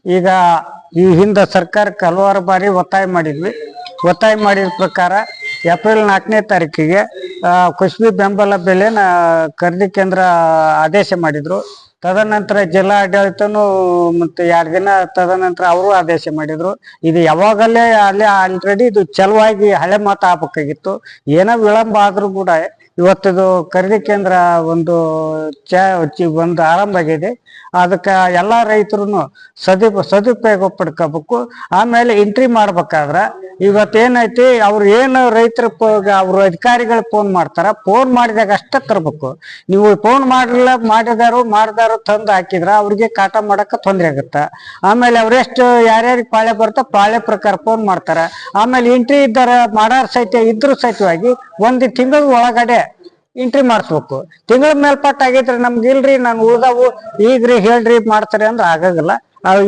ಈಗ ಈ ಹಿಂದೆ ಸರ್ಕಾರಕ್ಕೆ ಹಲವಾರು ಬಾರಿ ಒತ್ತಾಯ ಮಾಡಿದ್ವಿ. ಒತ್ತಾಯ ಮಾಡಿದ ಪ್ರಕಾರ ಏಪ್ರಿಲ್ 4ನೇ ತಾರೀಕಿಗೆ ಕುಸ್ಬಿ ಬೆಂಬಲ ಬೆಲೆನ ಖರೀದಿ ಕೇಂದ್ರ ಆದೇಶ ಮಾಡಿದ್ರು. ತದನಂತರ ಜಿಲ್ಲಾ ಆಡಳಿತನು ಮತ್ತೆ 2 ದಿನ ತದನಂತರ ಅವರು ಆದೇಶ ಮಾಡಿದ್ರು. ಇದು ಯಾವಾಗಲೇ ಅಲ್ಲಿ ಆಲ್ರೆಡಿ ಇದು ಚಲುವಾಗಿ ಹಳೆ ಮಾತು ಆಗ್ಬೇಕಾಗಿತ್ತು. ಏನೋ ವಿಳಂಬ ಆದ್ರೂ ಕೂಡ ಇವತ್ತಿದು ಖರೀದಿ ಕೇಂದ್ರ ಒಂದು ಆರಂಭ ಆಗಿದೆ. ಅದಕ್ಕೆ ಎಲ್ಲ ರೈತರು ಸದುಪಯೋಗ ಪಡ್ಕೋಬೇಕು. ಆಮೇಲೆ ಎಂಟ್ರಿ ಮಾಡ್ಬೇಕಾದ್ರ ಇವತ್ತೇನೈತಿ, ಅವ್ರು ಏನು ರೈತರ ಅವ್ರ ಅಧಿಕಾರಿಗಳು ಫೋನ್ ಮಾಡ್ತಾರ, ಫೋನ್ ಮಾಡಿದಾಗ ಅಷ್ಟೇ ತರ್ಬೇಕು. ನೀವು ಫೋನ್ ಮಾಡಿದಾರು ತಂದು ಹಾಕಿದ್ರ ಅವ್ರಿಗೆ ಕಾಟ ಮಾಡಕ್ಕೆ ತೊಂದರೆ ಆಗುತ್ತ. ಆಮೇಲೆ ಅವರೆಷ್ಟು ಯಾರ್ಯಾರಿಗೆ ಪಾಳೆ ಬರ್ತಾ ಪಾಳೆ ಪ್ರಕಾರ ಫೋನ್ ಮಾಡ್ತಾರ. ಆಮೇಲೆ ಎಂಟ್ರಿ ಮಾಡಾರ ಇದ್ರ ಸಹಿತವಾಗಿ 1 ತಿಂಗಳ ಒಳಗಡೆ ಎಂಟ್ರಿ ಮಾಡಿಸ್ಬೇಕು. ತಿಂಗಳ ಮೇಲ್ಪಟ್ಟ ಆಗೈತ್ರಿ ನಮ್ಗೆ ಇಲ್ರಿ ನಾನು ಉಳ್ದಾವು ಈಗ್ರಿ ಹೇಳ್ರಿ ಮಾಡ್ತಾರೆ ಅಂದ್ರೆ ಆಗಾಗಲ್ಲ.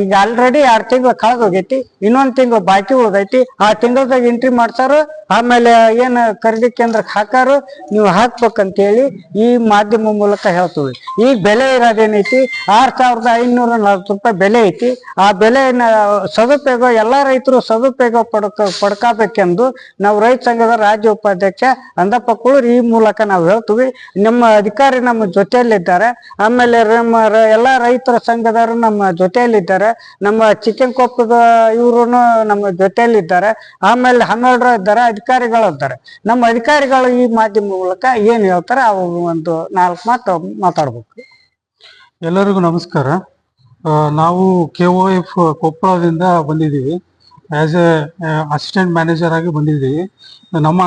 ಈಗ ಆಲ್ರೆಡಿ 2 ತಿಂಗಳು ಕಳೆದು ಹೋಗೈತಿ, ಇನ್ನೊಂದು ತಿಂಗಳು ಬಾಕಿ ಉಳ್ದೈತಿ. ಆ ತಿಂಗಳದಾಗ ಎಂಟ್ರಿ ಮಾಡ್ಸಾರು. ಆಮೇಲೆ ಏನು ಖರೀದಿ ಕೇಂದ್ರಕ್ಕೆ ಹಾಕಾರು ನೀವು ಹಾಕ್ಬೇಕಂತೇಳಿ ಈ ಮಾಧ್ಯಮ ಮೂಲಕ ಹೇಳ್ತೀವಿ. ಈಗ ಬೆಲೆ ಇರೋದೇನೈತಿ 6,540 ರೂಪಾಯಿ ಬೆಲೆ ಐತಿ. ಆ ಬೆಲೆನ ಸದುಪಯೋಗ ಎಲ್ಲ ರೈತರು ಸದುಪಯೋಗ ಪಡ್ಕೋಬೇಕೆಂದು ನಾವು ರೈತ ಸಂಘದ ರಾಜ್ಯ ಉಪಾಧ್ಯಕ್ಷ ಅಂದಪ್ಪ ಕುಳೂರ್ ಈ ಮೂಲಕ ನಾವು ಹೇಳ್ತೀವಿ. ನಮ್ಮ ಅಧಿಕಾರಿ ನಮ್ಮ ಜೊತೆಯಲ್ಲಿದ್ದಾರೆ. ಆಮೇಲೆ ನಮ್ಮ ಎಲ್ಲ ರೈತರ ಸಂಘದವರು ನಮ್ಮ ಜೊತೆಯಲ್ಲಿದ್ದಾರೆ. ನಮ್ಮ ಚಿಕ್ಕನಕೊಪ್ಪದ ಇವರು ನಮ್ಮ ಜೊತೆಯಲ್ಲಿದ್ದಾರೆ. ಆಮೇಲೆ 12 ಇದ್ದಾರೆ ಅಧಿಕಾರಿಗಳು ಇದ್ದಾರೆ. ನಮ್ಮ ಅಧಿಕಾರಿಗಳು ಈ ಮಾಧ್ಯಮ ಮೂಲಕ ಏನ್ ಹೇಳ್ತಾರೆ ಅವು ಒಂದು 4 ಮಾತು ಮಾತಾಡ್ಬೇಕು. ಎಲ್ಲರಿಗೂ ನಮಸ್ಕಾರ. ನಾವು KOF ಕೊಪ್ಪಳದಿಂದ ಬಂದಿದ್ದೀವಿ. ಆಸ್ ಎ ಅಸಿಸ್ಟೆಂಟ್ ಮ್ಯಾನೇಜರ್ ಆಗಿ ಬಂದಿದ್ದೀವಿ. ನಮ್ಮ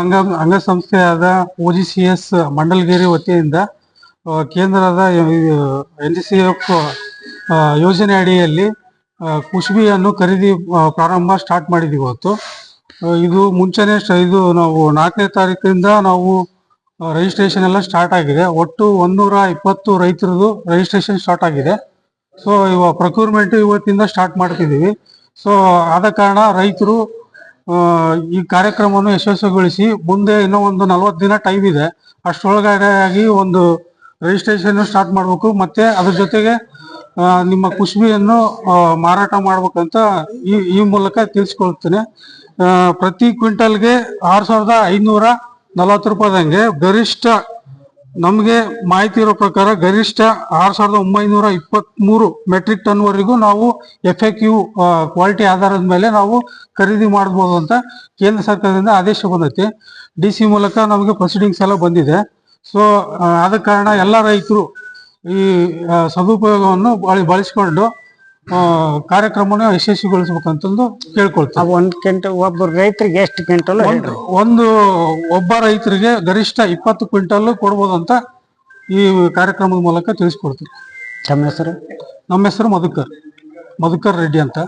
ಅಂಗಸಂಸ್ಥೆಯಾದ OGCS ಮಂಡಲಗಿರಿ ವತಿಯಿಂದ ಕೇಂದ್ರದ NDCF ಯೋಜನೆ ಅಡಿಯಲ್ಲಿ ಕುಸ್ಬಿಯನ್ನು ಖರೀದಿ ಪ್ರಾರಂಭ ಸ್ಟಾರ್ಟ್ ಮಾಡಿದ್ದೀವಿ ಇವತ್ತು. ಇದು ಮುಂಚೆನೆ ಇದು ನಾವು 4ನೇ ತಾರೀಕಿಂದ ನಾವು ರಿಜಿಸ್ಟ್ರೇಷನ್ ಎಲ್ಲ ಸ್ಟಾರ್ಟ್ ಆಗಿದೆ. ಒಟ್ಟು 120 ರೈತರದು ರಿಜಿಸ್ಟ್ರೇಷನ್ ಸ್ಟಾರ್ಟ್ ಆಗಿದೆ. ಸೊ ಇವಾಗ ಪ್ರೊಕ್ಯೂರ್ಮೆಂಟ್ ಇವತ್ತಿಂದ ಸ್ಟಾರ್ಟ್ ಮಾಡ್ತಿದ್ದೀವಿ. ಸೊ ಆದ ಕಾರಣ ರೈತರು ಈ ಕಾರ್ಯಕ್ರಮವನ್ನು ಯಶಸ್ವಿಗೊಳಿಸಿ ಮುಂದೆ ಇನ್ನೂ ಒಂದು 40 ದಿನ ಟೈಮ್ ಇದೆ. ಅಷ್ಟರೊಳಗಡೆ ಆಗಿ ಒಂದು ರಿಜಿಸ್ಟ್ರೇಷನ್ ಸ್ಟಾರ್ಟ್ ಮಾಡಬೇಕು. ಮತ್ತೆ ಅದ್ರ ಜೊತೆಗೆ ನಿಮ್ಮ ಕುಸ್ಬಿಯನ್ನು ಮಾರಾಟ ಮಾಡ್ಬೇಕಂತ ಈ ಮೂಲಕ ತಿಳಿಸ್ಕೊಳ್ತೇನೆ. ಪ್ರತಿ ಕ್ವಿಂಟಲ್ಗೆ 6,540 ರೂಪಾಯಿದಂಗೆ ಗರಿಷ್ಠ ನಮಗೆ ಮಾಹಿತಿ ಇರೋ ಪ್ರಕಾರ ಗರಿಷ್ಠ 6,923 ಮೆಟ್ರಿಕ್ ಟನ್ ವರೆಗೂ ನಾವು FAQ ಕ್ವಾಲಿಟಿ ಆಧಾರದ ಮೇಲೆ ನಾವು ಖರೀದಿ ಮಾಡ್ಬೋದು ಅಂತ ಕೇಂದ್ರ ಸರ್ಕಾರದಿಂದ ಆದೇಶ ಬಂದೈತಿ. DC ಮೂಲಕ ನಮಗೆ ಪ್ರೊಸೀಡಿಂಗ್ಸ್ ಎಲ್ಲ ಬಂದಿದೆ. ಸೊ ಆದ ಕಾರಣ ಎಲ್ಲ ರೈತರು ಈ ಸದುಪಯೋಗವನ್ನು ಬಳಸಿಕೊಂಡು ಕಾರ್ಯಕ್ರಮನ ಯಶಸ್ವಿಗೊಳಿಸ್ಬೇಕಂತಂದು ಕೇಳ್ಕೊಳ್ತಾರೆ. 1 ಕ್ವಿಂಟಲ್ ಒಬ್ಬ ರೈತರಿಗೆ ಎಷ್ಟು ಕ್ವಿಂಟಲ್? ಒಬ್ಬ ರೈತರಿಗೆ ಗರಿಷ್ಠ 20 ಕ್ವಿಂಟಲ್ ಕೊಡ್ಬೋದು ಅಂತ ಈ ಕಾರ್ಯಕ್ರಮದ ಮೂಲಕ ತಿಳಿಸ್ಕೊಡ್ತೀವಿ. ನಮ್ಮ ಹೆಸರು? ನಮ್ಮ ಹೆಸರು ಮಧುಕರ್ ರೆಡ್ಡಿ ಅಂತ,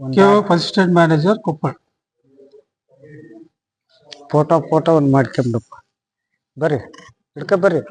KOF assistant manager Koppal. Photo ಒಂದು ಮಾಡ್ಕೊಂಡಪ್ಪ ಬರ್ರಿ, ಬರ್ರಿ.